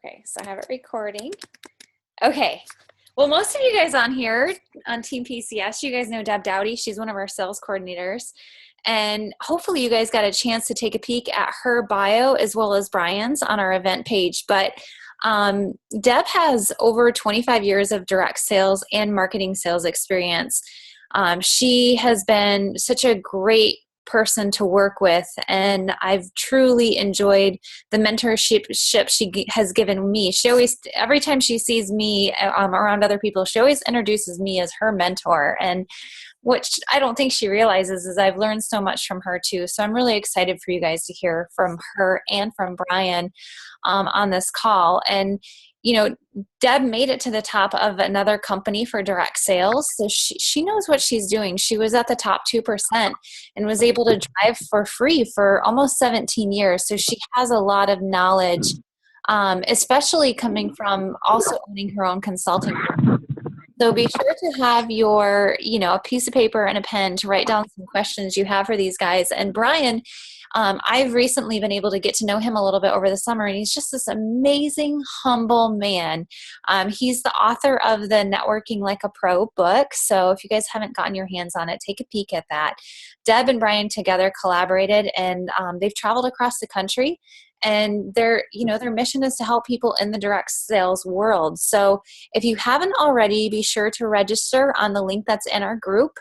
Okay, so I have it recording. Okay. Well, most of you guys on here on Team PCS, you guys know Deb Doughty. She's one of our sales coordinators. And hopefully you guys got a chance to take a peek at her bio as well as Brian's on our event page. But Deb has over 25 years of direct sales and marketing sales experience. She has been such a great person to work with, and I've truly enjoyed the mentorship she has given me. She always, every time she sees me around other people, she always introduces me as her mentor, and what I don't think she realizes is I've learned so much from her too. So I'm really excited for you guys to hear from her and from Brian on this call. And you know, Deb made it to the top of another company for direct sales. So she knows what she's doing. She was at the top 2% and was able to drive for free for almost 17 years. So she has a lot of knowledge, especially coming from also owning her own consulting firm. So be sure to have your, a piece of paper and a pen to write down some questions you have for these guys. And Brian, I've recently been able to get to know him a little bit over the summer, and he's just this amazing, humble man. He's the author of the Networking Like a Pro book. So if you guys haven't gotten your hands on it, take a peek at that. Deb and Brian together collaborated, and they've traveled across the country. And their mission is to help people in the direct sales world. So if you haven't already, be sure to register on the link that's in our group.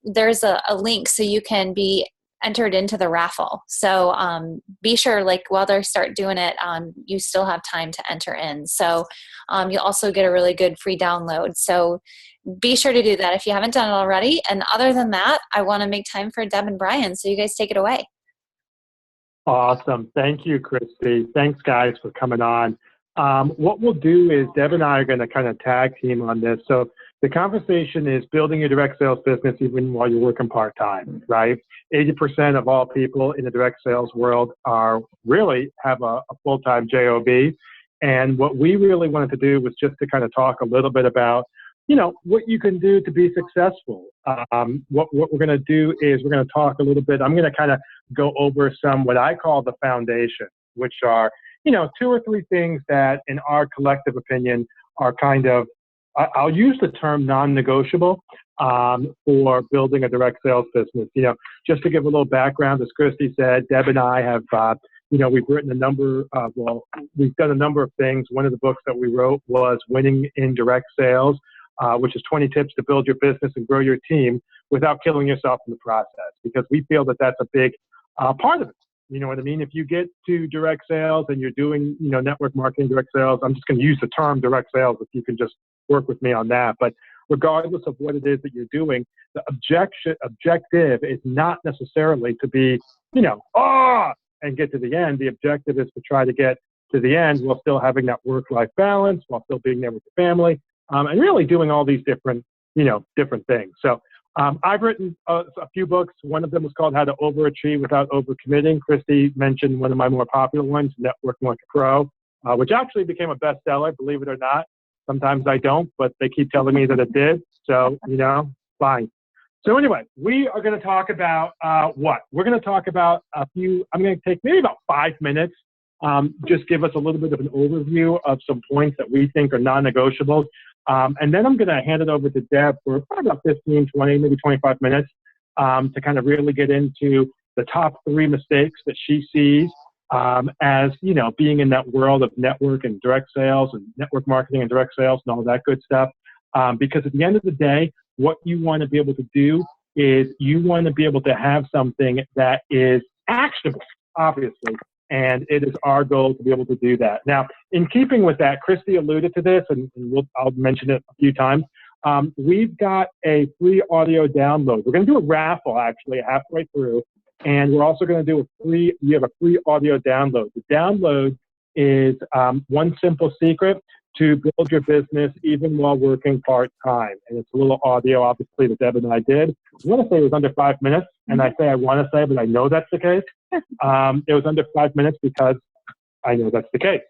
There's a link so you can be entered into the raffle. So be sure, while they start doing it, you still have time to enter in. So you'll also get a really good free download. So be sure to do that if you haven't done it already. And other than that, I want to make time for Deb and Brian. So you guys take it away. Awesome. Thank you, Christy. Thanks, guys, for coming on. What we'll do is Deb and I are going to kind of tag team on this. So the conversation is building your direct sales business even while you're working part-time, right? 80% of all people in the direct sales world have a full-time job. And what we really wanted to do was just to kind of talk a little bit about, what you can do to be successful. What we're going to do is we're going to talk a little bit. I'm going to kind of go over some what I call the foundation, which are, 2 or 3 things that in our collective opinion are kind of, I'll use the term non-negotiable for building a direct sales business. Just to give a little background, as Christy said, Deb and I have, we've written we've done a number of things. One of the books that we wrote was Winning in Direct Sales, which is 20 tips to build your business and grow your team without killing yourself in the process, because we feel that that's a big part of it. You know what I mean? If you get to direct sales and you're doing, network marketing, direct sales, I'm just going to use the term direct sales if you can just work with me on that. But regardless of what it is that you're doing, the objective is not necessarily to be, and get to the end. The objective is to try to get to the end while still having that work-life balance, while still being there with the family, and really doing all these different things. So I've written a few books. One of them was called How to Overachieve Without Overcommitting. Christy mentioned one of my more popular ones, Networking Like a Pro, which actually became a bestseller, believe it or not. Sometimes I don't, but they keep telling me that it did. So, fine. So anyway, we are going to talk about what? We're going to talk about I'm going to take maybe about 5 minutes, just give us a little bit of an overview of some points that we think are non-negotiables. And then I'm going to hand it over to Deb for probably about 15, 20, maybe 25 minutes to kind of really get into the top 3 mistakes that she sees as, being in that world of network and direct sales and network marketing and direct sales and all that good stuff. Because at the end of the day, what you want to be able to do is you want to be able to have something that is actionable, obviously. And it is our goal to be able to do that. Now, in keeping with that, Christy alluded to this, and I'll mention it a few times. We've got a free audio download. We're going to do a raffle, actually, halfway through. And we're also going to do you have a free audio download. The download is one simple secret to build your business even while working part-time. And it's a little audio, obviously, that Deb and I did. I want to say it was under 5 minutes. And I say I want to say, but I know that's the case. It was under 5 minutes because I know that's the case.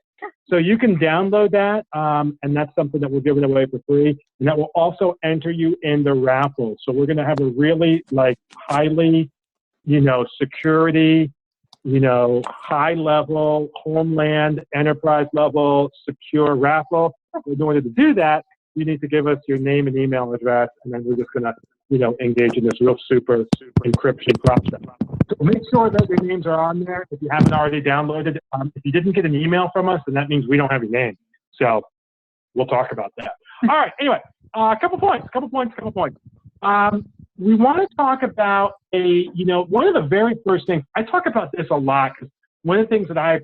So you can download that, and that's something that we're giving away for free. And that will also enter you in the raffle. So we're going to have a really highly, security, high level, homeland, enterprise level, secure raffle. In order to do that, you need to give us your name and email address, and then we're just going to, engage in this real super encryption process. So make sure that your names are on there if you haven't already downloaded. If you didn't get an email from us, then that means we don't have your name. So we'll talk about that. All right. Anyway, a couple points. We want to talk about one of the very first things. I talk about this a lot because one of the things that I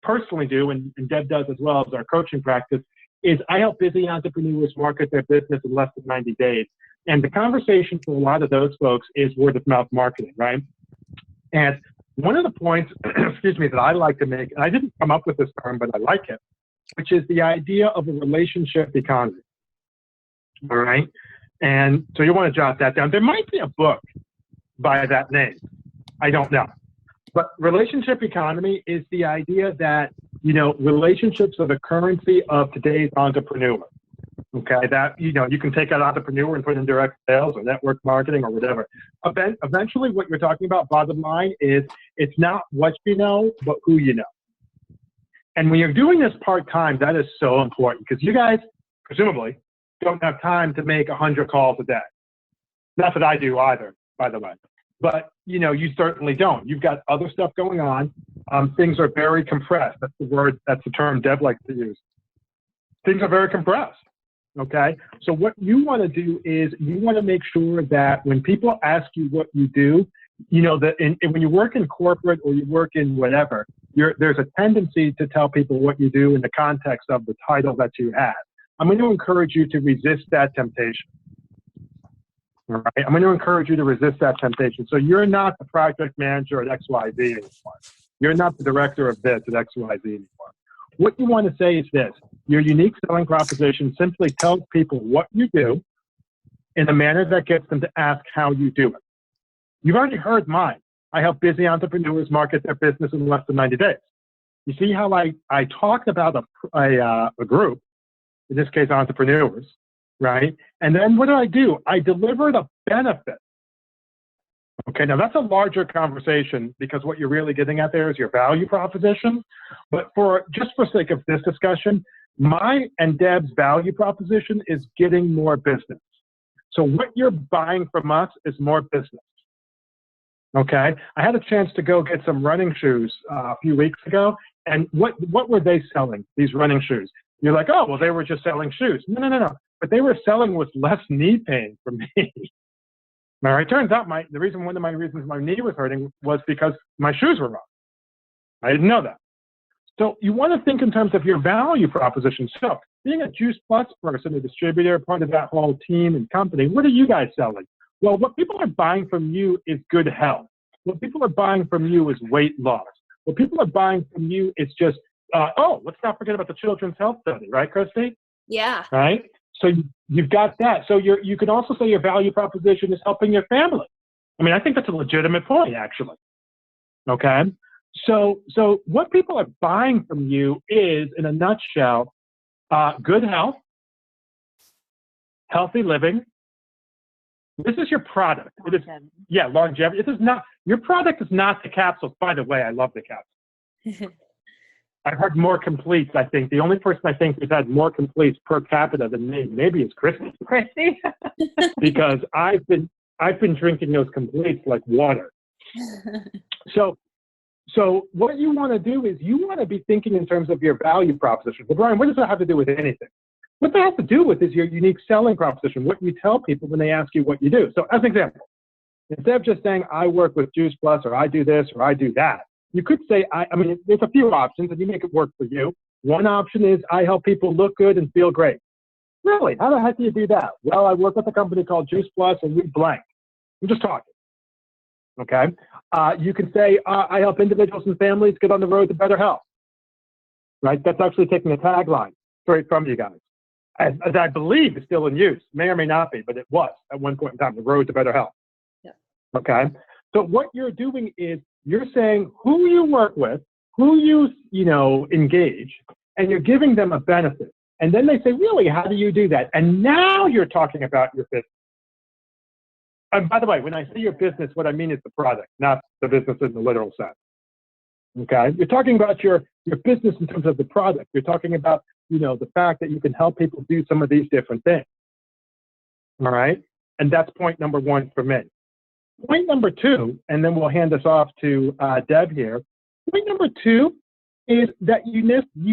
personally do, and Deb does as well as our coaching practice, is I help busy entrepreneurs market their business in less than 90 days. And the conversation for a lot of those folks is word of mouth marketing, right? And one of the points, that I like to make, and I didn't come up with this term, but I like it, which is the idea of a relationship economy. All right? And so you want to jot that down. There might be a book by that name. I don't know. But relationship economy is the idea that, relationships are the currency of today's entrepreneur. Okay, that, you can take that entrepreneur and put in direct sales or network marketing or whatever. Eventually, what you're talking about, bottom line, is it's not what you know, but who you know. And when you're doing this part-time, that is so important because you guys, presumably, don't have time to make 100 calls a day. Not that I do either, by the way. But, you certainly don't. You've got other stuff going on. Things are very compressed. That's the term Deb likes to use. Things are very compressed. Okay, so what you want to do is you want to make sure that when people ask you what you do, when you work in corporate or you work in whatever, there's a tendency to tell people what you do in the context of the title that you have. I'm going to encourage you to resist that temptation. All right, I'm going to encourage you to resist that temptation. So you're not the project manager at XYZ anymore. You're not the director of this at XYZ anymore. What you want to say is this. Your unique selling proposition simply tells people what you do in a manner that gets them to ask how you do it. You've already heard mine. I help busy entrepreneurs market their business in less than 90 days. You see how I talked about a group, in this case entrepreneurs, right? And then what do? I delivered a benefit. Okay, now that's a larger conversation because what you're really getting at there is your value proposition. But just for sake of this discussion, my and Deb's value proposition is getting more business. So what you're buying from us is more business. Okay, I had a chance to go get some running shoes a few weeks ago, and what were they selling? These running shoes? You're like, oh, well, they were just selling shoes. No. What they were selling was less knee pain for me. All right, turns out one of my reasons my knee was hurting was because my shoes were wrong. I didn't know that. So you want to think in terms of your value proposition. So being a Juice Plus person, a distributor, part of that whole team and company, what are you guys selling? Well, what people are buying from you is good health. What people are buying from you is weight loss. What people are buying from you is just, let's not forget about the Children's Health Study, right, Christy? Yeah. Right? So you've got that. So you can also say your value proposition is helping your family. I mean, I think that's a legitimate point, actually. Okay? So what people are buying from you is, in a nutshell, good health, healthy living. This is your product. It is, longevity. Your product is not the capsules. By the way, I love the capsules. I've had more completes, I think. The only person I think who's had more completes per capita than me, maybe is Christy. Christy? Because I've been drinking those completes like water. So what you want to do is you want to be thinking in terms of your value proposition. But Brian, what does that have to do with anything? What that has to do with is your unique selling proposition, what you tell people when they ask you what you do. So as an example, instead of just saying, I work with Juice Plus, or I do this, or I do that, you could say, I mean, there's a few options, and you make it work for you. One option is I help people look good and feel great. Really? How the heck do you do that? Well, I work with a company called Juice Plus, and we blank. I'm just talking. Okay? You can say, I help individuals and families get on the road to better health. Right? That's actually taking a tagline straight from you guys. As I believe is still in use. May or may not be, but it was at one point in time, the road to better health. Yeah. Okay? So what you're doing is you're saying who you work with, who you engage, and you're giving them a benefit. And then they say, really, how do you do that? And now you're talking about your business. And by the way, when I say your business, what I mean is the product, not the business in the literal sense. Okay. You're talking about your business in terms of the product. You're talking about, the fact that you can help people do some of these different things. All right. And that's point number one for me. Point number two, and then we'll hand this off to Deb here. Point number two is that you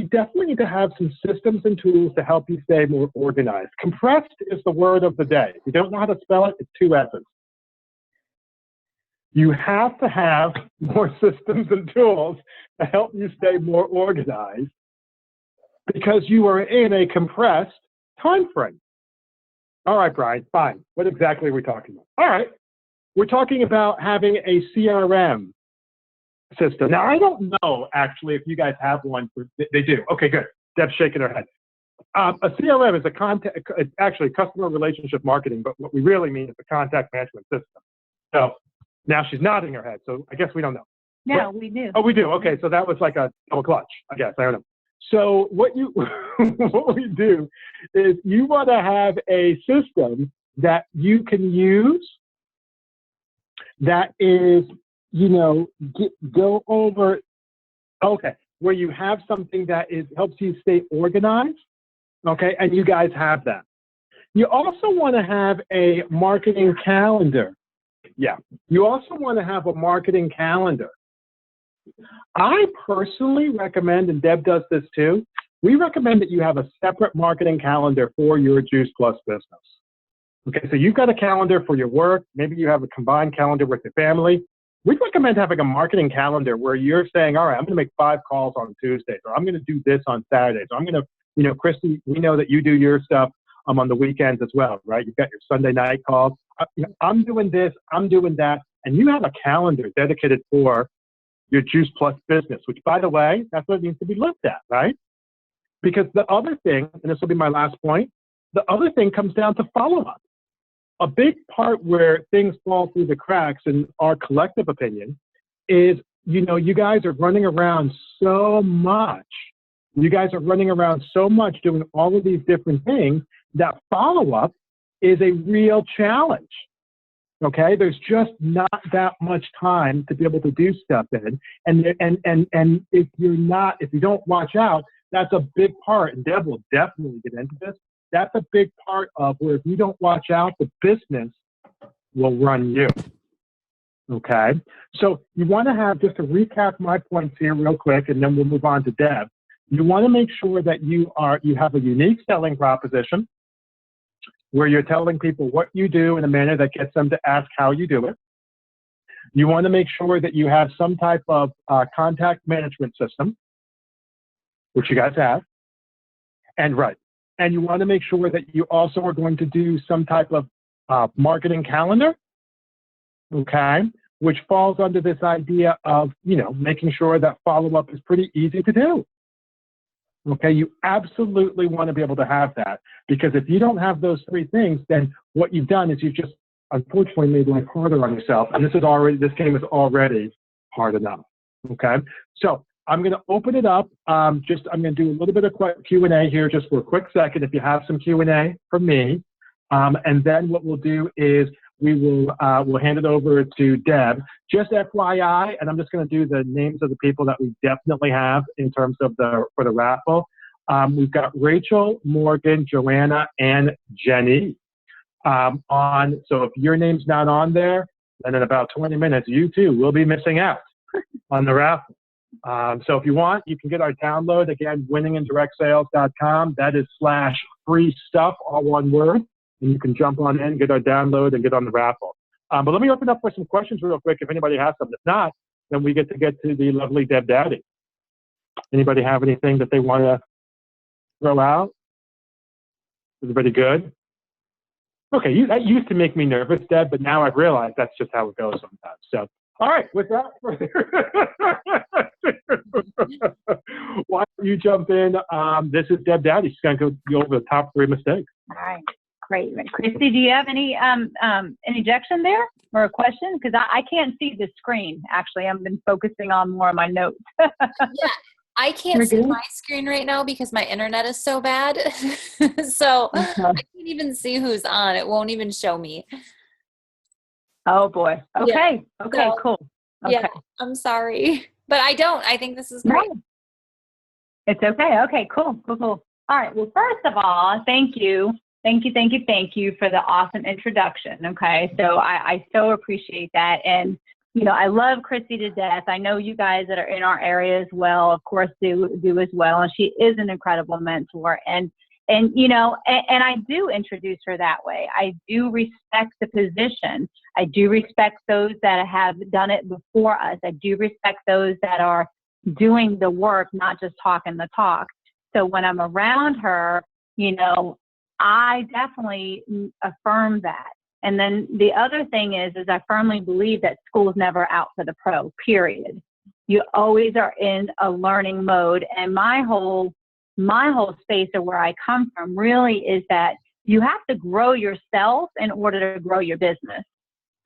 definitely need to have some systems and tools to help you stay more organized. Compressed is the word of the day. If you don't know how to spell it, it's 2 S's. You have to have more systems and tools to help you stay more organized because you are in a compressed time frame. All right, Brian, fine. What exactly are we talking about? All right. We're talking about having a CRM system. Now, I don't know, actually, if you guys have one. They do. Okay, good. Deb's shaking her head. A CRM is it's actually customer relationship marketing, but what we really mean is a contact management system. So now she's nodding her head, so I guess we don't know. No, we do. Oh, we do. Okay, so that was like a double clutch, I guess. I don't know. So what we do is you want to have a system that you can use that is, go over, okay, where you have something that helps you stay organized, okay, and you guys have that. You also want to have a marketing calendar. Yeah, you also want to have a marketing calendar. I personally recommend, and Deb does this too, we recommend that you have a separate marketing calendar for your Juice Plus business. Okay, so you've got a calendar for your work. Maybe you have a combined calendar with your family. We'd recommend having a marketing calendar where you're saying, all right, I'm going to make 5 calls on Tuesdays, or I'm going to do this on Saturdays. Or I'm going to, Christy, we know that you do your stuff on the weekends as well, right? You've got your Sunday night calls. I'm doing this, I'm doing that. And you have a calendar dedicated for your Juice Plus business, which, by the way, that's what needs to be looked at, right? Because the other thing, and this will be my last point, the other thing comes down to follow-up. A big part where things fall through the cracks, in our collective opinion, is, you guys are running around so much. You guys are running around so much doing all of these different things that follow-up is a real challenge. Okay, there's just not that much time to be able to do stuff in, and if you don't watch out, that's a big part. And Deb will definitely get into this. That's a big part of where if you don't watch out, the business will run you. Okay, so you want to have, just to recap my points here real quick, and then we'll move on to Deb. You want to make sure that you have a unique selling proposition, where you're telling people what you do in a manner that gets them to ask how you do it. You want to make sure that you have some type of contact management system, which you guys have, and you want to make sure that you also are going to do some type of marketing calendar, okay, which falls under this idea of, making sure that follow-up is pretty easy to do. Okay, you absolutely want to be able to have that, because if you don't have those 3 things, then what you've done is you've just unfortunately made life harder on yourself, and this game is already hard enough. Okay, so I'm going to open it up. I'm going to do a little bit of Q&A here, just for a quick second, if you have some Q&A from me, and then what we'll do is we'll hand it over to Deb. Just FYI, and I'm just going to do the names of the people that we definitely have in terms of for the raffle. We've got Rachel, Morgan, Joanna, and Jenny so if your name's not on there, then in about 20 minutes, you too will be missing out on the raffle. So if you want, you can get our download, again, winningindirectsales.com. That is /free stuff, all one word. And you can jump on in, get our download, and get on the raffle. But let me open up for some questions real quick if anybody has some. If not, then we get to the lovely Deb Doughty. Anybody have anything that they want to throw out? Everybody good? Okay, that used to make me nervous, Deb, but now I've realized that's just how it goes sometimes. So, all right, with that, why don't you jump in? This is Deb Doughty. She's going to go over the top 3 mistakes. All right. Great. Christy, do you have any interjection there or a question? Because I can't see the screen, actually. I've been focusing on more of my notes. Yeah, I can't see my screen right now because my internet is so bad. So I can't even see who's on. It won't even show me. Oh, boy. Okay. Yeah. Okay, cool. Okay. Yeah, I'm sorry. But I don't. I think this is No, great. it's okay. Okay, cool. All right. Well, first of all, thank you. Thank you for the awesome introduction. Okay. So I so appreciate that. And, I love Christy to death. I know you guys that are in our area as well, of course, do as well. And she is an incredible mentor. And I do introduce her that way. I do respect the position. I do respect those that have done it before us. I do respect those that are doing the work, not just talking the talk. So when I'm around her, I definitely affirm that. And then the other thing is I firmly believe that school's never out for the pro, period. You always are in a learning mode. And my whole space of where I come from really is that you have to grow yourself in order to grow your business.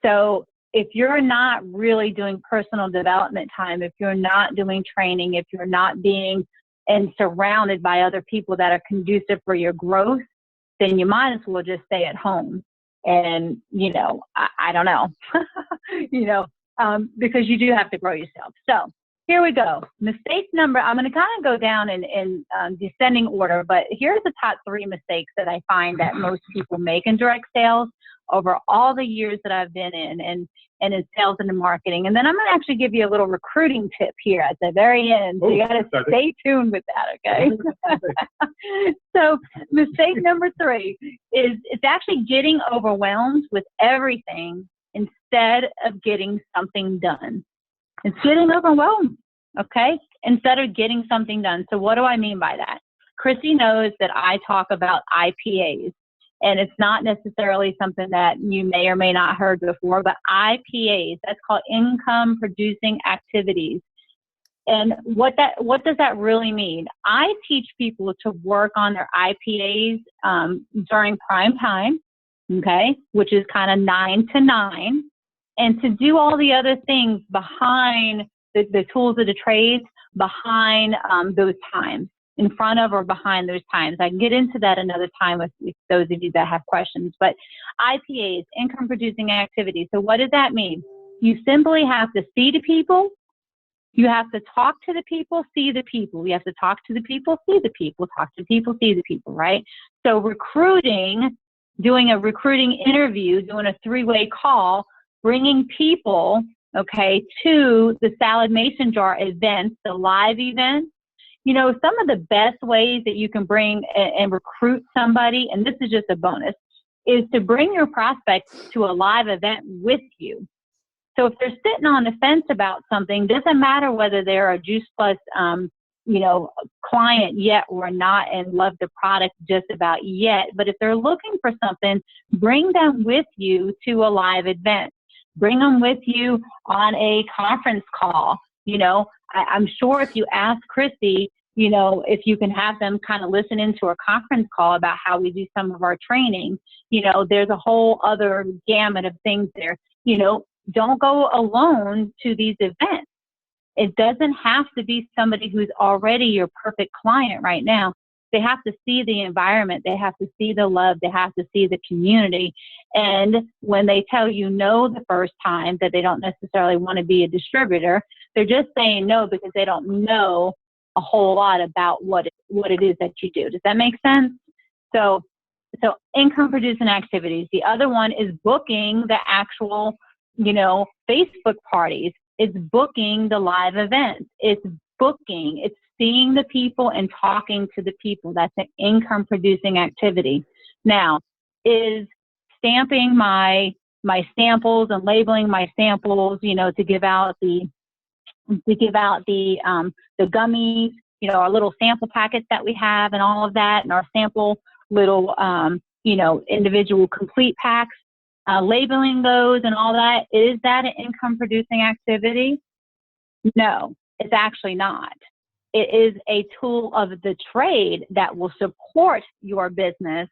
So if you're not really doing personal development time, if you're not doing training, if you're not being and surrounded by other people that are conducive for your growth, then you might as well just stay at home. And, I don't know, because you do have to grow yourself. So here we go. Mistake number, I'm going to kind of go down in descending order, but here's the top 3 mistakes that I find that most people make in direct sales over all the years that I've been in and in sales and in marketing. And then I'm going to actually give you a little recruiting tip here at the very end. So you got to stay tuned with that, okay? So mistake number 3 is it's actually getting overwhelmed with everything instead of getting something done. It's getting overwhelmed, okay? Instead of getting something done. So what do I mean by that? Chrissy knows that I talk about IPAs. And it's not necessarily something that you may or may not heard before, but IPAs, that's called income producing activities. And what does that really mean? I teach people to work on their IPAs during prime time, okay, which is kind of 9 to 9, and to do all the other things behind the tools of the trades behind those times. In front of or behind those times. I can get into that another time with those of you that have questions. But IPAs, income producing activities. So what does that mean? You simply have to see the people. You have to talk to the people, see the people. You have to talk to the people, see the people, talk to people, see the people, right? So recruiting, doing a recruiting interview, doing a 3-way call, bringing people, okay, to the Salad Mason Jar events, the live events. Some of the best ways that you can bring and recruit somebody, and this is just a bonus, is to bring your prospects to a live event with you. So if they're sitting on the fence about something, doesn't matter whether they're a Juice Plus, client yet or not and love the product just about yet. But if they're looking for something, bring them with you to a live event. Bring them with you on a conference call. I'm sure if you ask Chrissy, if you can have them kind of listen into a conference call about how we do some of our training, there's a whole other gamut of things there. Don't go alone to these events. It doesn't have to be somebody who's already your perfect client right now. They have to see the environment. They have to see the love. They have to see the community. And when they tell you no the first time, that they don't necessarily want to be a distributor, they're just saying no because they don't know a whole lot about what it is that you do. Does that make sense? So income producing activities. The other one is booking the actual, Facebook parties. It's booking the live events. It's seeing the people and talking to the people. That's an income producing activity. Now, is stamping my samples and labeling my samples, to give out the gummies, our little sample packets that we have and all of that, and our sample little, individual complete packs, labeling those and all that. Is that an income producing activity? No, it's actually not. It is a tool of the trade that will support your business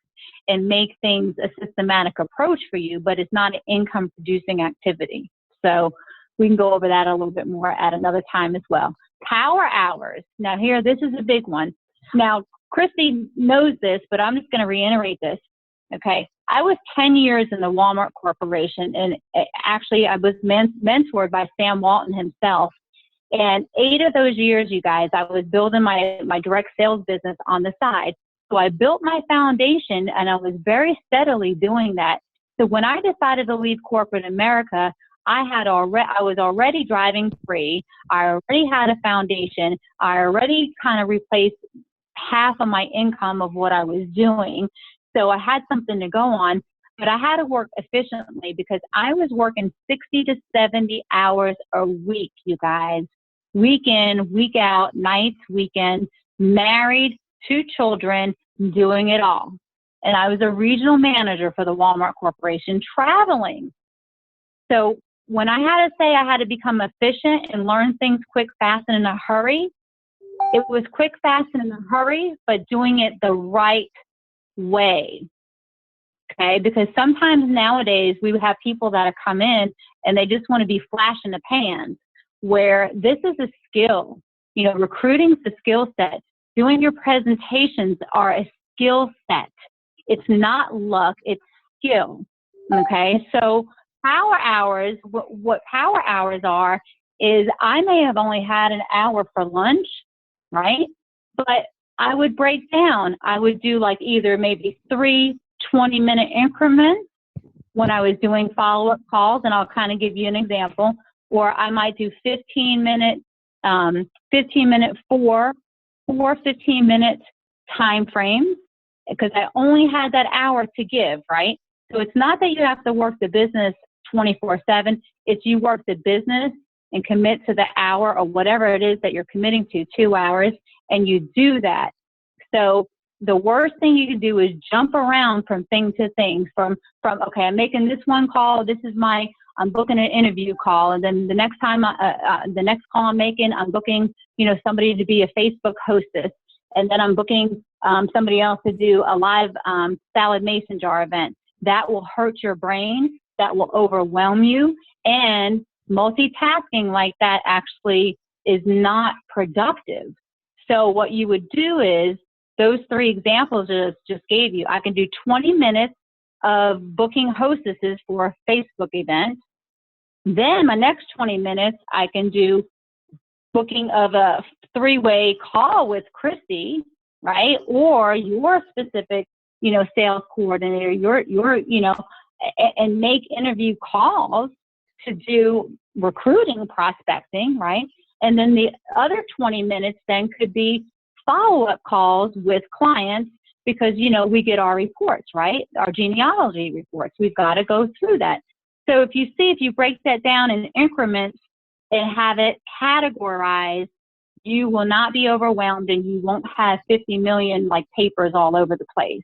and make things a systematic approach for you, but it's not an income producing activity. So we can go over that a little bit more at another time as well. Power hours. Now here, this is a big one. Now, Christy knows this, but I'm just going to reiterate this. Okay. I was 10 years in the Walmart Corporation, and actually I was mentored by Sam Walton himself. And 8 of those years, you guys, I was building my direct sales business on the side. So I built my foundation, and I was very steadily doing that. So when I decided to leave corporate America, I was already driving free. I already had a foundation. I already kind of replaced half of my income of what I was doing. So I had something to go on, but I had to work efficiently because I was working 60 to 70 hours a week, you guys. Week in, week out, nights, weekends, married, 2 children, doing it all. And I was a regional manager for the Walmart Corporation, traveling. So when I had to say I had to become efficient and learn things quick, fast, and in a hurry, it was quick, fast, and in a hurry, but doing it the right way. Okay, because sometimes nowadays we have people that come in and they just want to be flash in the pan, where this is a skill. You know, recruiting's a skill set. Doing your presentations are a skill set. It's not luck, it's skill. Okay, so power hours, what power hours are is I may have only had an hour for lunch, right? But I would break down. I would do like either maybe 3 20-minute increments when I was doing follow-up calls, and I'll kind of give you an example. Or I might do 15-minute, 4 15-minute time frames because I only had that hour to give, right? So it's not that you have to work the business 24/7. It's you work the business and commit to the hour or whatever it is that you're committing to, 2 hours, and you do that. So the worst thing you can do is jump around from thing to thing, from okay, I'm making this one call, I'm booking an interview call, and then the next time, the next call I'm making, I'm booking, somebody to be a Facebook hostess, and then I'm booking somebody else to do a live salad mason jar event. That will hurt your brain, that will overwhelm you, and multitasking like that actually is not productive. So what you would do is, those 3 examples I just gave you, I can do 20 minutes of booking hostesses for a Facebook event. Then my next 20 minutes, I can do booking of a 3-way call with Christy, right? Or your specific, sales coordinator, and make interview calls to do recruiting, prospecting, right? And then the other 20 minutes then could be follow-up calls with clients because, we get our reports, right? Our genealogy reports. We've got to go through that. So if you break that down in increments and have it categorized, you will not be overwhelmed and you won't have 50 million papers all over the place.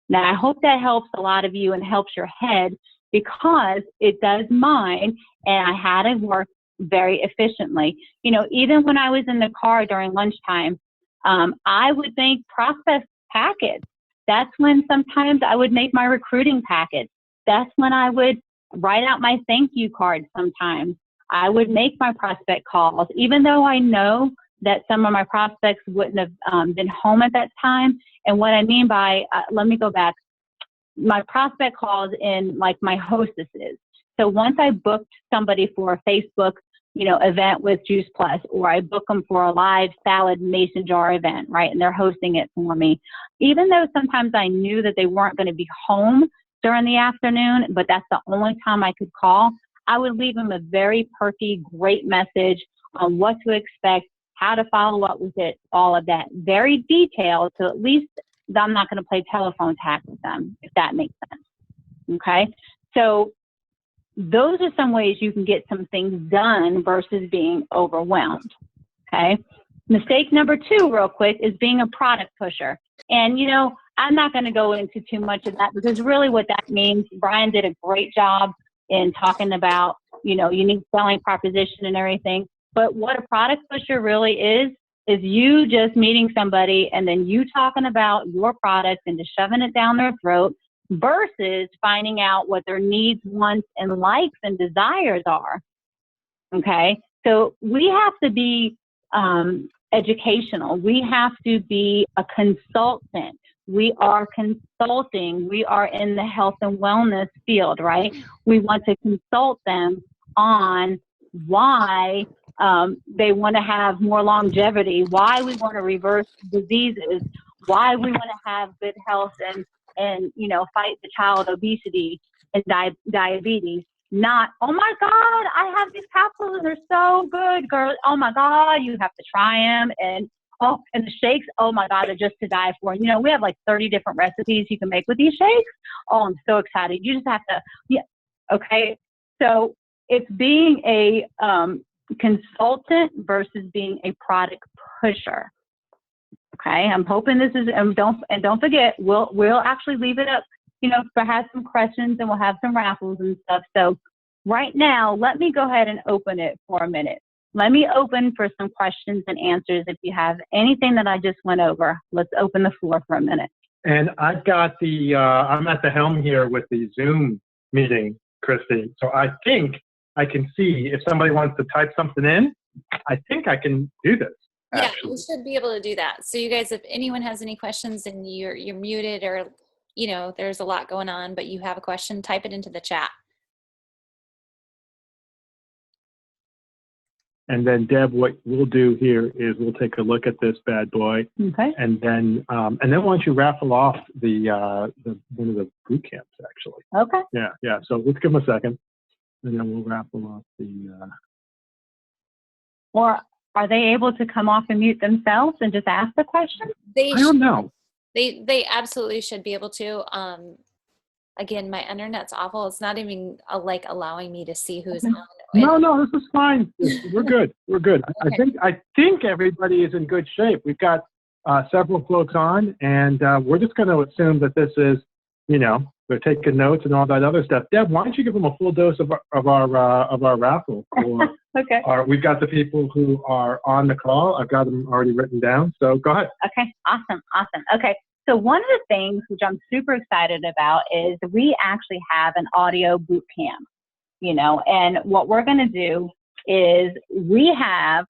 Now, I hope that helps a lot of you and helps your head because it does mine, and I had to work very efficiently. Even when I was in the car during lunchtime, I would make prospect packets. That's when sometimes I would make my recruiting packets. That's when I would write out my thank you card sometimes. I would make my prospect calls, even though I know that some of my prospects wouldn't have been home at that time. And what I mean by, let me go back, my prospect calls in my hostesses. So once I booked somebody for a Facebook event with Juice Plus, or I book them for a live salad mason jar event, right? And they're hosting it for me. Even though sometimes I knew that they weren't going to be home during the afternoon, but that's the only time I could call, I would leave them a very perky, great message on what to expect, how to follow up with it, all of that. Very detailed, so at least I'm not going to play telephone tag with them, if that makes sense. Okay? So those are some ways you can get some things done versus being overwhelmed. Okay. Mistake number 2, real quick, is being a product pusher. And, I'm not going to go into too much of that because really what that means, Brian did a great job in talking about, unique selling proposition and everything. But what a product pusher really is you just meeting somebody and then you talking about your product and just shoving it down their throat, versus finding out what their needs, wants, and likes and desires are. Okay? So we have to be educational. We have to be a consultant. We are consulting. We are in the health and wellness field, right? We want to consult them on why They want to have more longevity, why we want to reverse diseases, why we want to have good health and fight the child obesity and diabetes. Not, oh my God, I have these capsules and they're so good, girl. Oh my God, you have to try them. And the shakes, oh my God, they're just to die for. We have like 30 different recipes you can make with these shakes. Oh, I'm so excited. You just have to, yeah. Okay. So it's being a consultant versus being a product pusher. Okay. I'm hoping this is, and don't forget, we'll actually leave it up, for have some questions and we'll have some raffles and stuff. So right now, let me go ahead and open it for a minute. Let me open for some questions and answers. If you have anything that I just went over, let's open the floor for a minute. And I've got I'm at the helm here with the Zoom meeting, Christy. So I think I can see if somebody wants to type something in, I think I can do this. Yeah, you should be able to do that. So you guys, if anyone has any questions and you're muted or, there's a lot going on, but you have a question, type it into the chat. And then Deb, what we'll do here is we'll take a look at this bad boy. Okay. And then why don't you raffle off one of the boot camps actually? Okay. Yeah. So let's give them a second, and then we'll raffle off the. Or are they able to come off and mute themselves and just ask the question? I don't know. They absolutely should be able to. Again, my internet's awful. It's not even allowing me to see who's on. No, this is fine. We're good. We're good. Okay. I think everybody is in good shape. We've got several folks on, and we're just going to assume that this is, they're taking notes and all that other stuff. Deb, why don't you give them a full dose of our raffle? Okay. We've got the people who are on the call. I've got them already written down. So go ahead. Okay. Awesome. Okay. So one of the things which I'm super excited about is we actually have an audio boot camp, and what we're going to do is we have,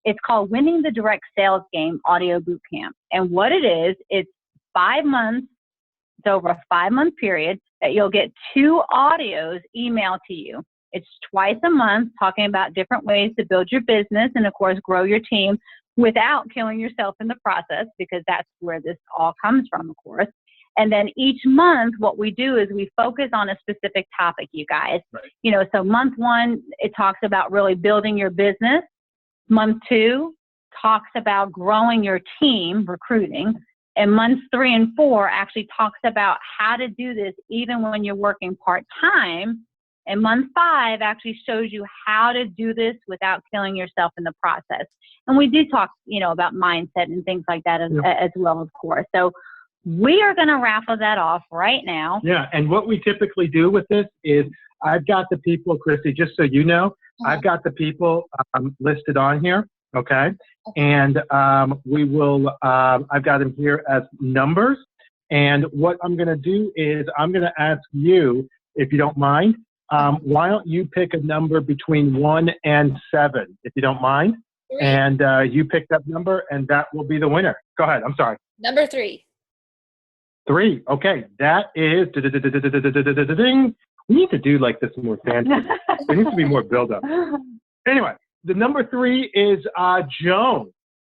it's called Winning the Direct Sales Game Audio Boot Camp. And what it is, it's 5 months. It's over a 5-month period that you'll get 2 audios emailed to you. It's twice a month talking about different ways to build your business and, of course, grow your team without killing yourself in the process, because that's where this all comes from, of course. And then each month, what we do is we focus on a specific topic, you guys. Right. So month 1, it talks about really building your business. Month 2 talks about growing your team, recruiting. And months 3 and 4 actually talks about how to do this even when you're working part-time. And month 5 actually shows you how to do this without killing yourself in the process. And we do talk, about mindset and things like that as well, of course. So we are going to raffle that off right now. Yeah, and what we typically do with this is I've got the people, Christy, just so you know, I've got the people listed on here, okay? And we will, I've got them here as numbers. And what I'm going to do is I'm going to ask you, if you don't mind, why don't you pick a number between 1 and 7, if you don't mind? 3. And you pick that number, and that will be the winner. Go ahead. I'm sorry. Number 3. 3. Okay. That is. We need to do like this more fancy. There needs to be more build-up. Anyway, the number 3 is Joan.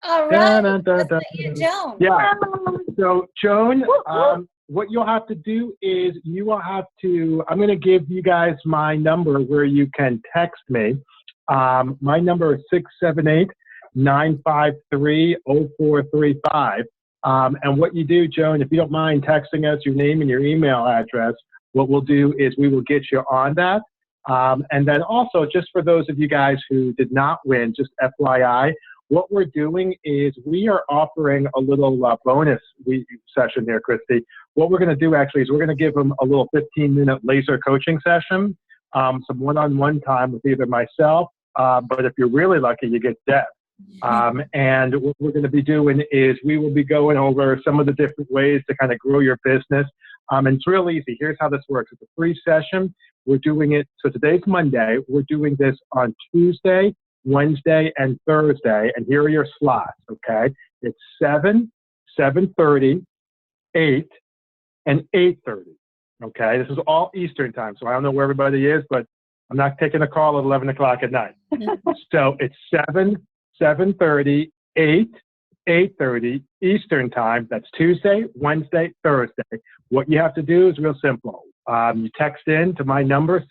All right. That's you, Joan. Yeah. So Joan, what you'll have to do is you will have to, I'm going to give you guys my number where you can text me. My number is 678-953-0435. And what you do, Joan, if you don't mind texting us your name and your email address, what we'll do is we will get you on that. And then also, just for those of you guys who did not win, just FYI, what we're doing is we are offering a little bonus session here, Christy. What we're going to do actually is we're going to give them a little 15-minute laser coaching session, some one-on-one time with either myself, but if you're really lucky, you get Deb. And what we're going to be doing is we will be going over some of the different ways to kind of grow your business. And it's real easy. Here's how this works. It's a free session. We're doing it. So today's Monday. We're doing this on Tuesday, Wednesday, and Thursday. And here are your slots, okay? It's 7, 7:30, 8, and 8:30, okay? This is all Eastern time, so I don't know where everybody is, but I'm not taking a call at 11 o'clock at night. So it's 7:30, 8:30 Eastern time. That's Tuesday, Wednesday, Thursday. What you have to do is real simple. You text in to my number,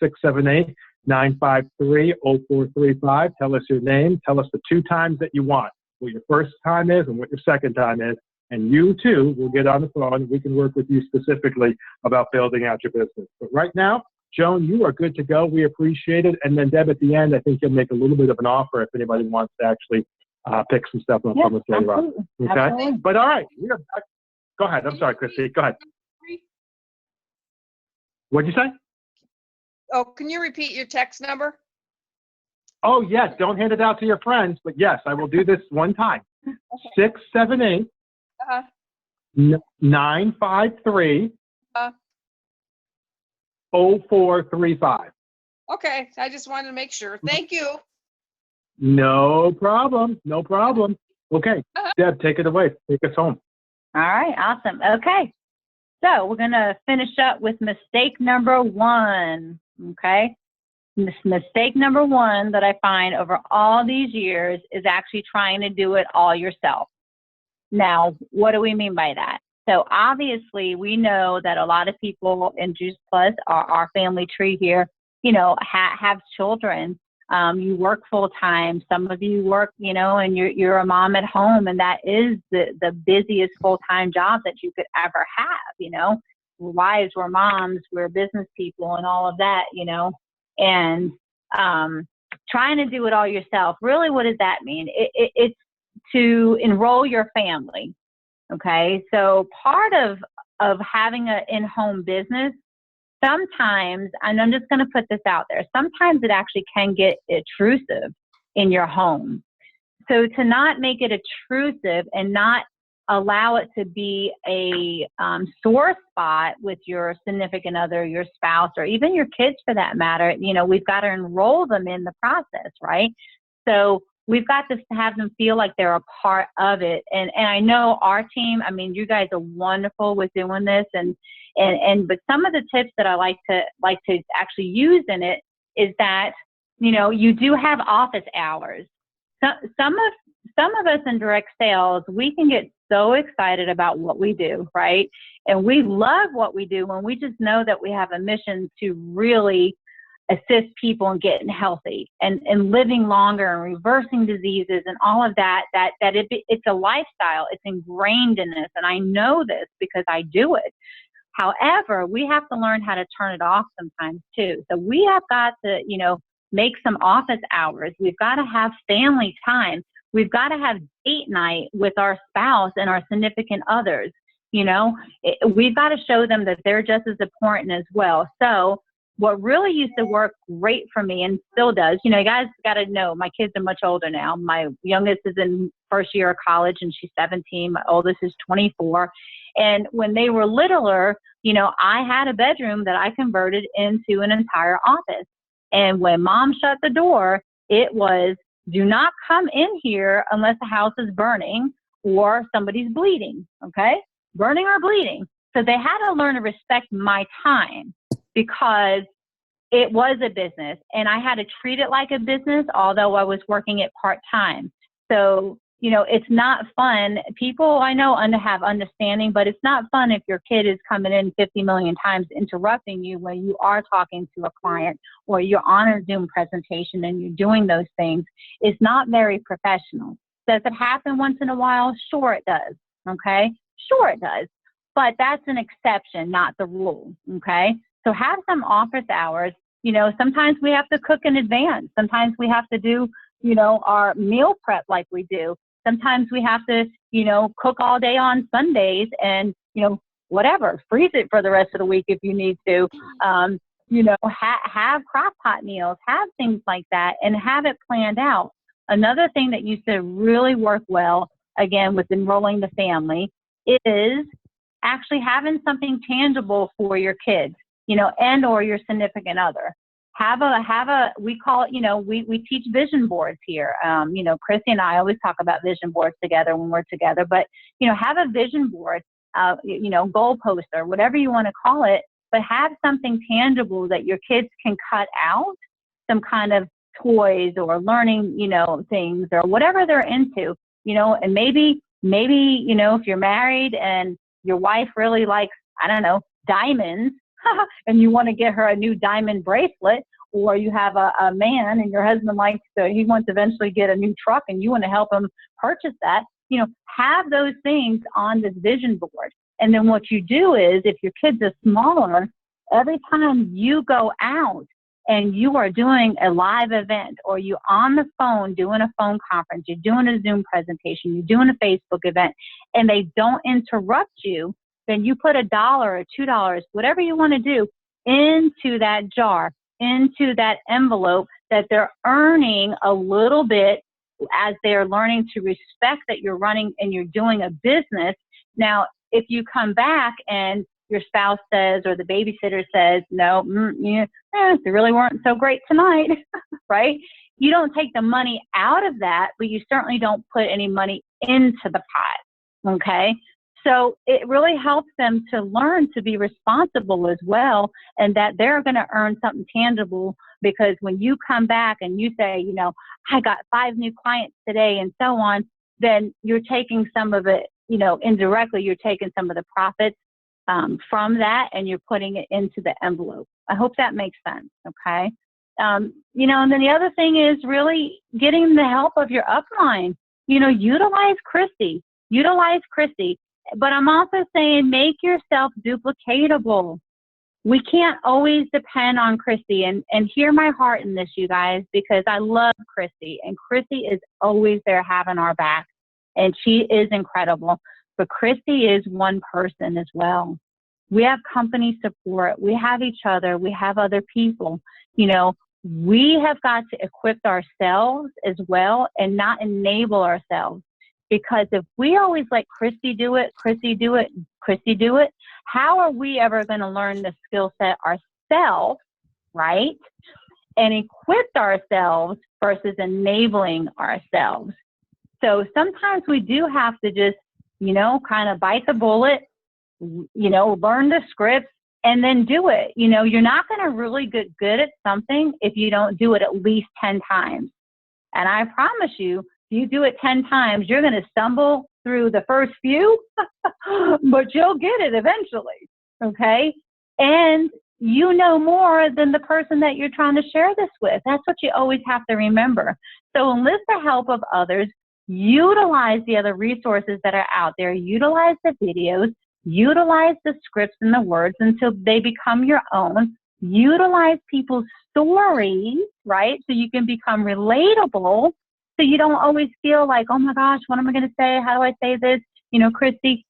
678-953-0435. Tell us your name. Tell us the 2 times that you want, what your first time is and what your second time is. And you too will get on the phone. We can work with you specifically about building out your business. But right now, Joan, you are good to go. We appreciate it. And then Deb, at the end, I think you'll make a little bit of an offer if anybody wants to actually pick some stuff up from us later on. Okay? Absolutely. But all right, we are back. Go ahead. I'm sorry, Christy. Go ahead. What'd you say? Oh, can you repeat your text number? Oh, yes. Don't hand it out to your friends. But yes, I will do this one time. 678 Uh-huh. 953 Uh. 0435. Okay, I just wanted to make sure. Thank you. No problem. No problem. Okay. Deb, take it away. Take us home. All right, awesome. Okay, so we're going to finish up with mistake number 1, okay? Mistake number 1 that I find over all these years is actually trying to do it all yourself. Now, what do we mean by that? So obviously, we know that a lot of people in Juice Plus, our family tree here, you know, have children. You work full time. Some of you work, you know, and you're a mom at home, and that is the busiest full time job that you could ever have. You know, we're wives, we're moms, we're business people, and all of that. You know, and trying to do it all yourself. Really, what does that mean? It's to enroll your family. Okay, so part of having an in-home business, sometimes, and I'm just going to put this out there, sometimes it actually can get intrusive in your home. So to not make it intrusive and not allow it to be a sore spot with your significant other, your spouse, or even your kids for that matter, you know, we've got to enroll them in the process, right? So we've got to have them feel like they're a part of it. And I know our team, I mean, you guys are wonderful with doing this. But some of the tips that I like to actually use in it is that, you know, you do have office hours. Some of us in direct sales, we can get so excited about what we do, right? And we love what we do when we just know that we have a mission to really assist people in getting healthy and living longer and reversing diseases and all of that, it's a lifestyle. It's ingrained in this. And I know this because I do it. However, we have to learn how to turn it off sometimes too. So we have got to, you know, make some office hours. We've got to have family time. We've got to have date night with our spouse and our significant others. You know, we've got to show them that they're just as important as well. So what really used to work great for me and still does, you know, you guys got to know my kids are much older now. My youngest is in first year of college and she's 17. My oldest is 24. And when they were littler, you know, I had a bedroom that I converted into an entire office. And when mom shut the door, it was, do not come in here unless the house is burning or somebody's bleeding, okay? Burning or bleeding. So they had to learn to respect my time because it was a business and I had to treat it like a business, although I was working it part-time. So, you know, it's not fun. People I know have understanding, but it's not fun if your kid is coming in 50 million times interrupting you when you are talking to a client or you're on a Zoom presentation and you're doing those things. It's not very professional. Does it happen once in a while? Sure it does, okay? Sure it does. But that's an exception, not the rule, okay? So have some office hours. You know, sometimes we have to cook in advance. Sometimes we have to do, you know, our meal prep like we do. Sometimes we have to, you know, cook all day on Sundays and, you know, whatever, freeze it for the rest of the week if you need to. You know, have crock pot meals, have things like that, and have it planned out. Another thing that used to really work well, again, with enrolling the family, is actually having something tangible for your kids, you know, and or your significant other. We call it, you know, we teach vision boards here. You know, Chrissy and I always talk about vision boards together when we're together, but, you know, have a vision board, you know, goal poster, whatever you want to call it, but have something tangible that your kids can cut out some kind of toys or learning, things or whatever they're into, and maybe, if you're married and your wife really likes, I don't know, diamonds, and you want to get her a new diamond bracelet, or you have a man and your husband he wants to eventually get a new truck and you want to help him purchase that, have those things on this vision board. And then what you do is, if your kids are smaller, every time you go out and you are doing a live event, or you're on the phone doing a phone conference, you're doing a Zoom presentation, you're doing a Facebook event, and they don't interrupt you, then you put $1 or $2, whatever you want to do, into that jar, into that envelope, that they're earning a little bit as they're learning to respect that you're running and you're doing a business. Now, if you come back and your spouse says, or the babysitter says, no, they really weren't so great tonight, right? You don't take the money out of that, but you certainly don't put any money into the pot, okay? So it really helps them to learn to be responsible as well, and that they're going to earn something tangible, because when you come back and you say, I got 5 new clients today and so on, then you're taking some of it, indirectly, you're taking some of the profits from that, and you're putting it into the envelope. I hope that makes sense, okay? And then the other thing is really getting the help of your upline. Utilize Christy. But I'm also saying, make yourself duplicatable. We can't always depend on Christy, and hear my heart in this, you guys, because I love Christy, and Christy is always there having our back, and she is incredible. But Christy is one person as well. We have company support. We have each other. We have other people. We have got to equip ourselves as well, and not enable ourselves. Because if we always let Christy do it, how are we ever going to learn the skill set ourselves, right? And equip ourselves versus enabling ourselves. So sometimes we do have to just, kind of bite the bullet, learn the scripts, and then do it. You're not going to really get good at something if you don't do it at least 10 times. And I promise you, if you do it 10 times, you're going to stumble through the first few, but you'll get it eventually, okay? And you know more than the person that you're trying to share this with. That's what you always have to remember. So enlist the help of others. Utilize the other resources that are out there. Utilize the videos. Utilize the scripts and the words until they become your own. Utilize people's stories, right? So you can become relatable. So you don't always feel like, oh my gosh, what am I going to say? How do I say this? Christy,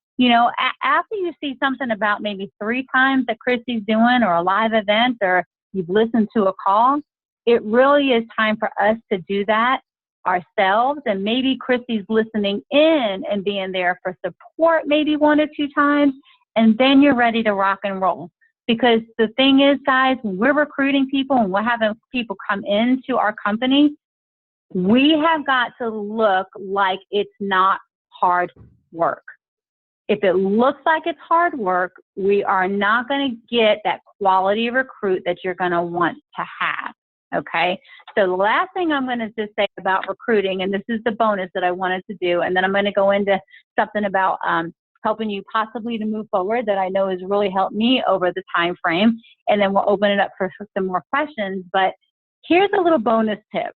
after you see something about maybe 3 times that Christy's doing, or a live event, or you've listened to a call, it really is time for us to do that ourselves. And maybe Christy's listening in and being there for support maybe 1 or 2 times, and then you're ready to rock and roll. Because the thing is, guys, when we're recruiting people and we're having people come into our company, we have got to look like it's not hard work. If it looks like it's hard work, we are not going to get that quality recruit that you're going to want to have, okay? So the last thing I'm going to just say about recruiting, and this is the bonus that I wanted to do, and then I'm going to go into something about helping you possibly to move forward that I know has really helped me over the time frame, and then we'll open it up for some more questions. But here's a little bonus tip.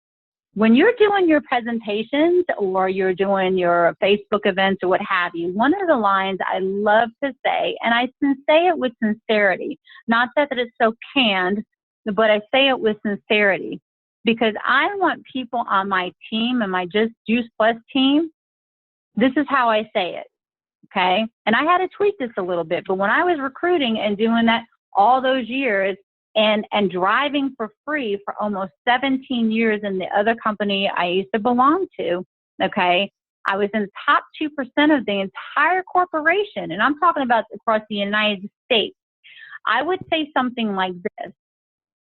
When you're doing your presentations, or you're doing your Facebook events, or what have you, one of the lines I love to say, and I say it with sincerity, not that it's so canned, but I say it with sincerity, because I want people on my team, and my Just Juice Plus team, this is how I say it, okay? And I had to tweak this a little bit, but when I was recruiting and doing that all those years, and driving for free for almost 17 years in the other company I used to belong to, okay, I was in the top 2% of the entire corporation, and I'm talking about across the United States. I would say something like this: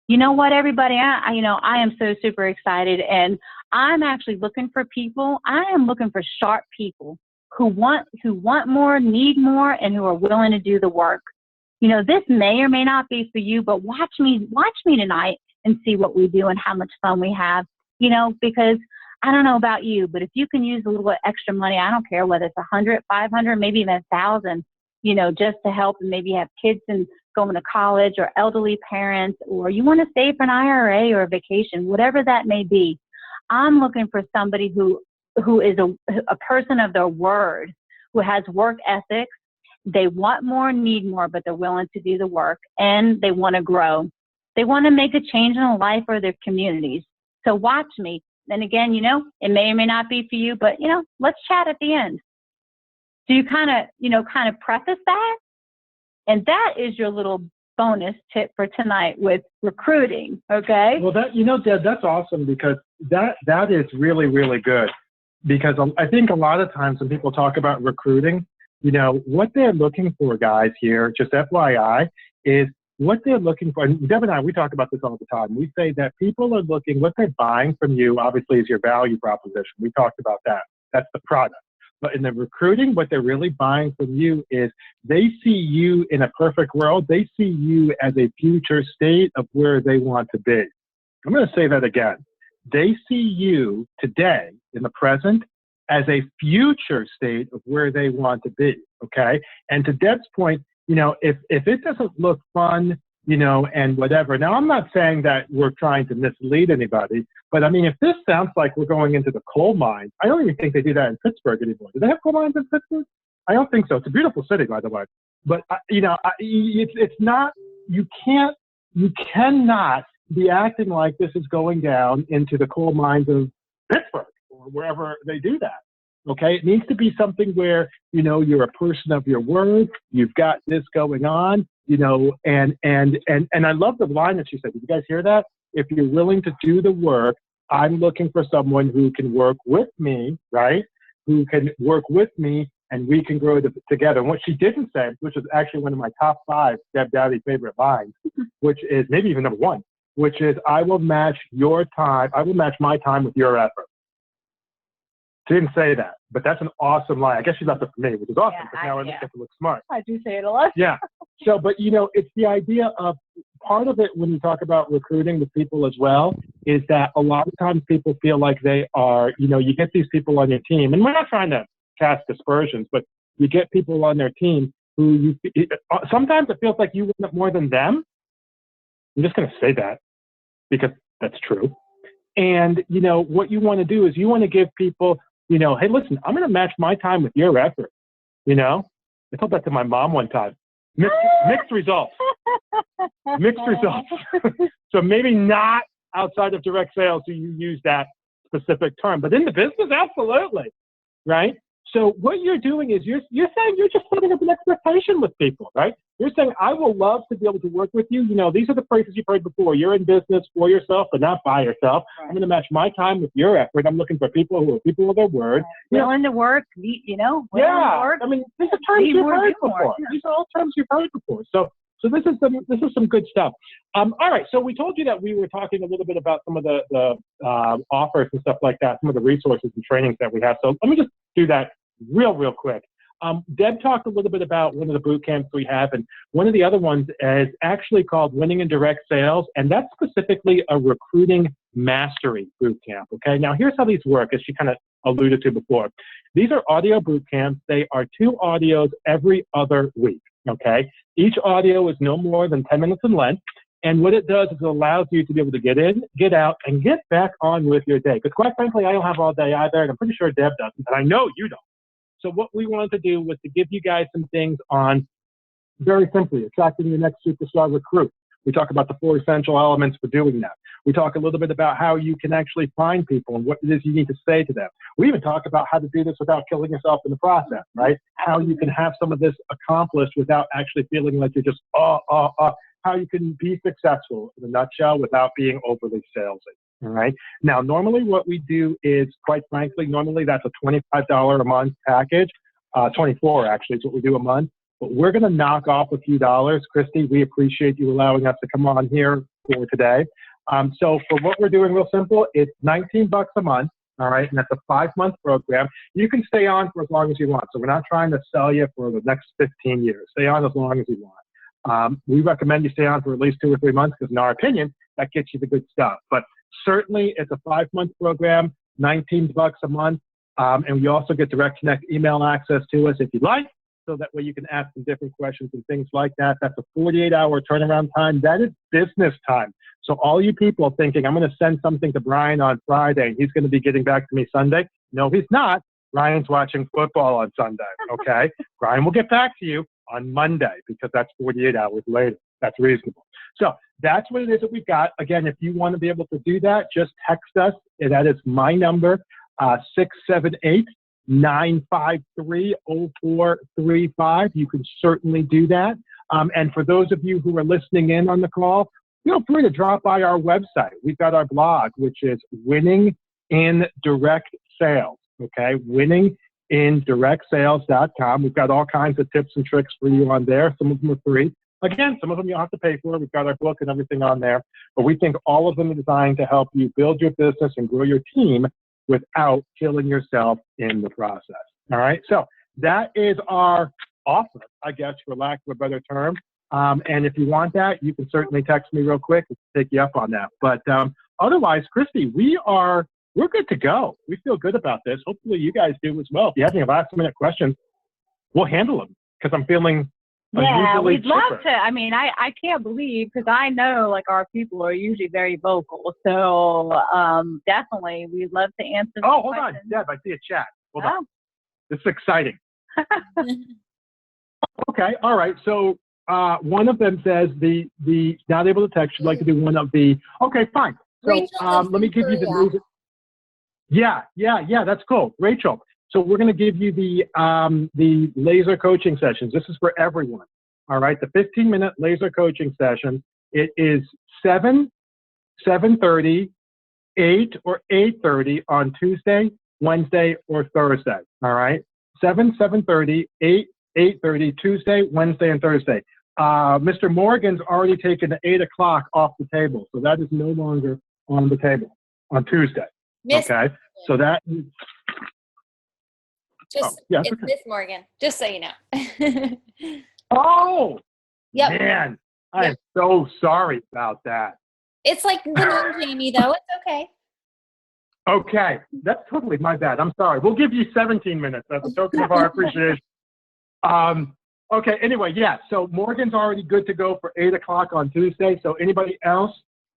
you know what, everybody, I am so super excited, and I'm actually looking for people. I am looking for sharp people who want more, need more, and who are willing to do the work. This may or may not be for you, but watch me tonight, and see what we do and how much fun we have, you know, because I don't know about you, but if you can use a little extra money, I don't care whether it's 100, 500, maybe even 1,000, you know, just to help and maybe have kids and going to college or elderly parents, or you want to save for an IRA or a vacation, whatever that may be. I'm looking for somebody who is a person of their word, who has work ethics. They want more, need more, but they're willing to do the work, and they want to grow. They want to make a change in the life or their communities. So watch me. And again, you know, it may or may not be for you, but, you know, let's chat at the end. So you kind of preface that. And that is your little bonus tip for tonight with recruiting. Okay. Well, that, you know, Deb, that's awesome, because that is really, really good. Because I think a lot of times when people talk about recruiting, you know, what they're looking for, guys, here, just FYI, is what they're looking for. And Deb and I, we talk about this all the time. We say that people are looking, what they're buying from you, obviously, is your value proposition. We talked about that. That's the product. But in the recruiting, what they're really buying from you is they see you in a perfect world. They see you as a future state of where they want to be. I'm going to say that again. They see you today in the present as a future state of where they want to be. Okay. And to Deb's point, you know, if it doesn't look fun, you know, and whatever. Now, I'm not saying that we're trying to mislead anybody, but I mean, if this sounds like we're going into the coal mine, I don't even think they do that in Pittsburgh anymore. Do they have coal mines in Pittsburgh? I don't think so. It's a beautiful city, by the way. But, you know, it's not, you cannot be acting like this is going down into the coal mines of Pittsburgh or wherever they do that. Okay, it needs to be something where, you know, you're a person of your word. You've got this going on, you know, and I love the line that she said. Did you guys hear that? If you're willing to do the work, I'm looking for someone who can work with me, right? Who can work with me, and we can grow together. And what she didn't say, which is actually one of my top 5 Deb Doughty favorite lines, which is maybe even number 1, which is, I will match your time. I will match my time with your effort. She didn't say that, but that's an awesome line. I guess she left it for me, which is awesome, because now I get to look smart. I do say it a lot. Yeah. So, but, you know, it's the idea of part of it when you talk about recruiting with people as well, is that a lot of times people feel like they are, you know, you get these people on your team, and we're not trying to cast aspersions, but you get people on their team who sometimes it feels like you want more than them. I'm just going to say that because that's true. And, you know, what you want to do is you want to give people, you know, hey, listen, I'm going to match my time with your effort. You know, I told that to my mom one time. Mixed results. Mixed results. So maybe not outside of direct sales do you use that specific term, but in the business, absolutely. Right? So what you're doing is you're saying you're just setting up an expectation with people, right? You're saying, I will love to be able to work with you. You know, these are the phrases you've heard before. You're in business for yourself, but not by yourself. Right. I'm going to match my time with your effort. I'm looking for people who are people of their word. Right. Willing to work, you know, willing to work. I mean, these are terms you've heard before. These are all terms you've heard before. So this is some good stuff. All right. So we told you that we were talking a little bit about some of the offers and stuff like that, some of the resources and trainings that we have. So let me just do that real quick. Deb talked a little bit about one of the boot camps we have, and one of the other ones is actually called Winning in Direct Sales, and that's specifically a recruiting mastery boot camp. Okay, now here's how these work, as she kind of alluded to before. These are audio boot camps. They are 2 audios every other week. Okay, each audio is no more than 10 minutes in length. And what it does is it allows you to be able to get in, get out, and get back on with your day. Because quite frankly, I don't have all day either, and I'm pretty sure Deb doesn't, and I know you don't. So what we wanted to do was to give you guys some things on, very simply, attracting your next superstar recruit. We talk about the 4 essential elements for doing that. We talk a little bit about how you can actually find people and what it is you need to say to them. We even talk about how to do this without killing yourself in the process, right? How you can have some of this accomplished without actually feeling like you're just, how you can be successful in a nutshell without being overly salesy. All right. Now, normally what we do is, quite frankly, normally that's a $25 a month package. 24 actually is what we do a month. But we're going to knock off a few dollars. Christy, we appreciate you allowing us to come on here for today. So for what we're doing, real simple, it's $19 a month. All right. And that's a 5-month program. You can stay on for as long as you want. So we're not trying to sell you for the next 15 years. Stay on as long as you want. We recommend you stay on for at least 2 or 3 months because, in our opinion, that gets you the good stuff. But certainly it's a 5-month program, $19 a month. And you also get direct connect email access to us if you'd like. So that way you can ask some different questions and things like that. That's a 48-hour turnaround time. That is business time. So all you people thinking, I'm going to send something to Brian on Friday, he's going to be getting back to me Sunday. No, he's not. Brian's watching football on Sunday, okay? Brian will get back to you on Monday because that's 48 hours later. That's reasonable. So that's what it is that we've got. Again, if you want to be able to do that, just text us. That is my number, 678-953-0435. You can certainly do that. And for those of you who are listening in on the call, feel free to drop by our website. We've got our blog, which is Winning in Direct Sales, okay? winningindirectsales.com. We've got all kinds of tips and tricks for you on there. Some of them are free. Again, some of them you have to pay for. We've got our book and everything on there. But we think all of them are designed to help you build your business and grow your team without killing yourself in the process. All right. So that is our offer, I guess, for lack of a better term. And if you want that, you can certainly text me real quick to take you up on that. But otherwise, Christy, we're good to go. We feel good about this. Hopefully you guys do as well. If you have any last minute questions, we'll handle them because I'm feeling Yeah, unusually we'd love chipper. to. I mean, I can't believe, because I know like our people are usually very vocal. So definitely we'd love to answer some Oh, hold on. questions. Deb, I see a chat. Hold on. Oh. This is exciting. Okay. All right. So one of them says the not able to text. She'd like to do one of the. Okay, fine. So Rachel let me give you the Korea. reason. Yeah. That's cool, Rachel. So we're going to give you the laser coaching sessions. This is for everyone. All right. The 15-minute laser coaching session. It is 7, 7:30, 8 or 8:30 on Tuesday, Wednesday, or Thursday. All right. 7, 7:30, 8, 8:30, Tuesday, Wednesday, and Thursday. Mr. Morgan's already taken the 8 o'clock off the table, so that is no longer on the table on Tuesday. Miss Okay, so that is, Just yeah, it's okay. Miss Morgan, just so you know. Oh, Yep. man, I am so sorry about that. It's like the name Jamie, though. It's okay. Okay, that's totally my bad. I'm sorry. We'll give you 17 minutes as a token of our appreciation. Okay, anyway, yeah, so Morgan's already good to go for 8 o'clock on Tuesday. So anybody else?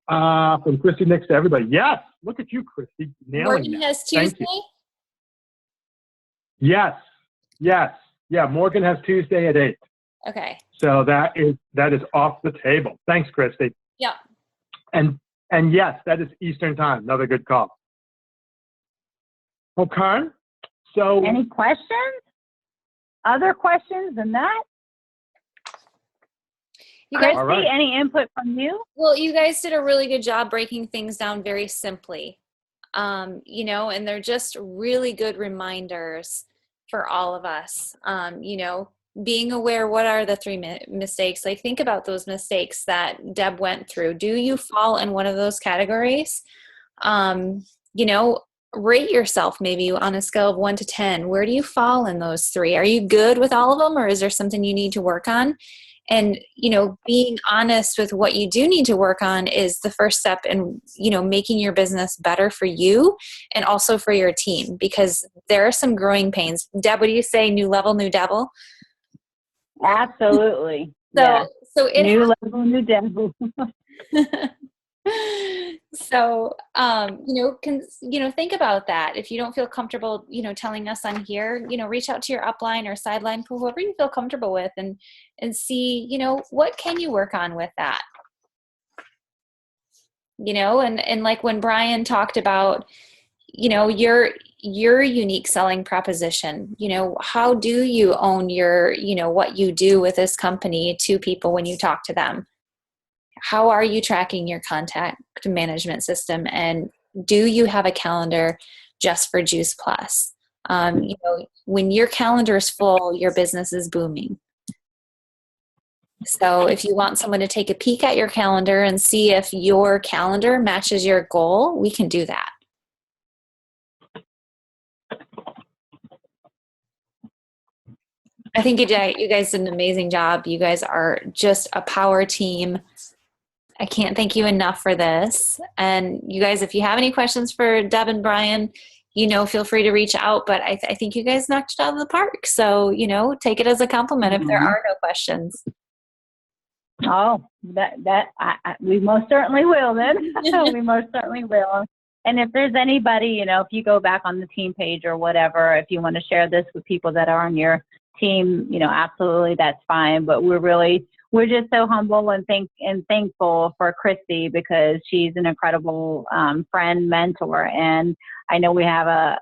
From Christy next to everybody. Yes, look at you, Christy, nailing Morgan that. has Thank Tuesday. you. Yes. Yeah, Morgan has Tuesday at 8. Okay. So that is off the table. Thanks, Christy. Yeah. And yes, that is Eastern time. Another good call. Okay. So Any questions? Other questions than that? You guys, All right. Christy, any input from you? well, you guys did a really good job breaking things down very simply. And they're just really good reminders for all of us. Being aware, what are the 3 mistakes? Like, think about those mistakes that Deb went through. Do you fall in one of those categories? Rate yourself maybe on a scale of 1 to 10. Where do you fall in those 3? Are you good with all of them, or is there something you need to work on? And, being honest with what you do need to work on is the first step in, making your business better for you and also for your team, because there are some growing pains. Deb, what do you say? New level, new devil? Absolutely. So, Yeah. so it New level, new devil. So, think about that. If you don't feel comfortable, telling us on here, reach out to your upline or sideline, whoever you feel comfortable with, and see, what can you work on with that? And like when Brian talked about, your unique selling proposition, how do you own your, what you do with this company to people when you talk to them? How are you tracking your contact management system? And do you have a calendar just for Juice Plus? When your calendar is full, your business is booming. So if you want someone to take a peek at your calendar and see if your calendar matches your goal, we can do that. I think you guys did an amazing job. You guys are just a power team. I can't thank you enough for this. And you guys, if you have any questions for Deb and Brian, feel free to reach out. But I think you guys knocked it out of the park. So, take it as a compliment if there are no questions. Oh, we most certainly will then. We most certainly will. And if there's anybody, if you go back on the team page or whatever, if you want to share this with people that are on your team, absolutely, that's fine. But we're just so humble and thankful for Christy, because she's an incredible friend, mentor, and I know we have a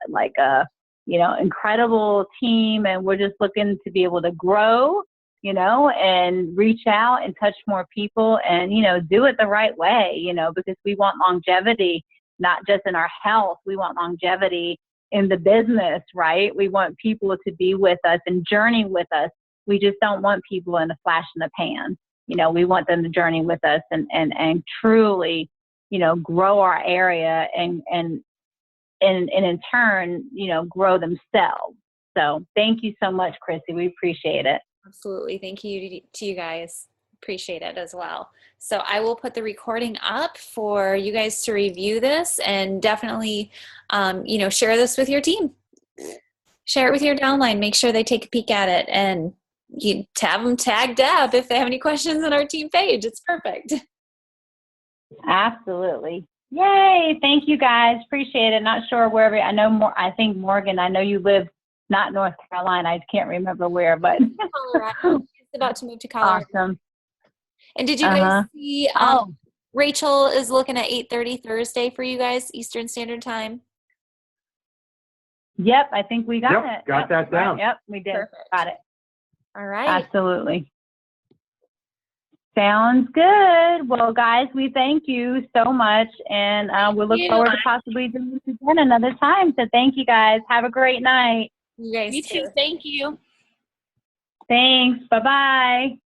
incredible team, and we're just looking to be able to grow, and reach out and touch more people, and do it the right way, because we want longevity, not just in our health. We want longevity in the business, right? We want people to be with us and journey with us. We just don't want people in a flash in the pan. We want them to journey with us and truly, grow our area and in turn, grow themselves. So thank you so much, Chrissy. We appreciate it. Absolutely. Thank you to you guys. Appreciate it as well. So I will put the recording up for you guys to review this, and definitely, share this with your team. Share it with your downline. Make sure they take a peek at it, and you have them tag Deb if they have any questions on our team page. It's perfect. Absolutely. Yay. Thank you guys. Appreciate it. Not sure wherever. I know more. I think Morgan, I know you live not North Carolina. I can't remember where, but Colorado. She's about to move to Colorado. Awesome. And did you guys see Rachel is looking at 8:30 Thursday for you guys, Eastern Standard Time? Yep, I think we got it. Got that down. Yep, we did. Perfect. Got it. All right. Absolutely. Sounds good. Well, guys, we thank you so much, and we look forward to possibly doing this again another time. So thank you, guys. Have a great night. You guys You too. Thank you. Thanks. Bye-bye.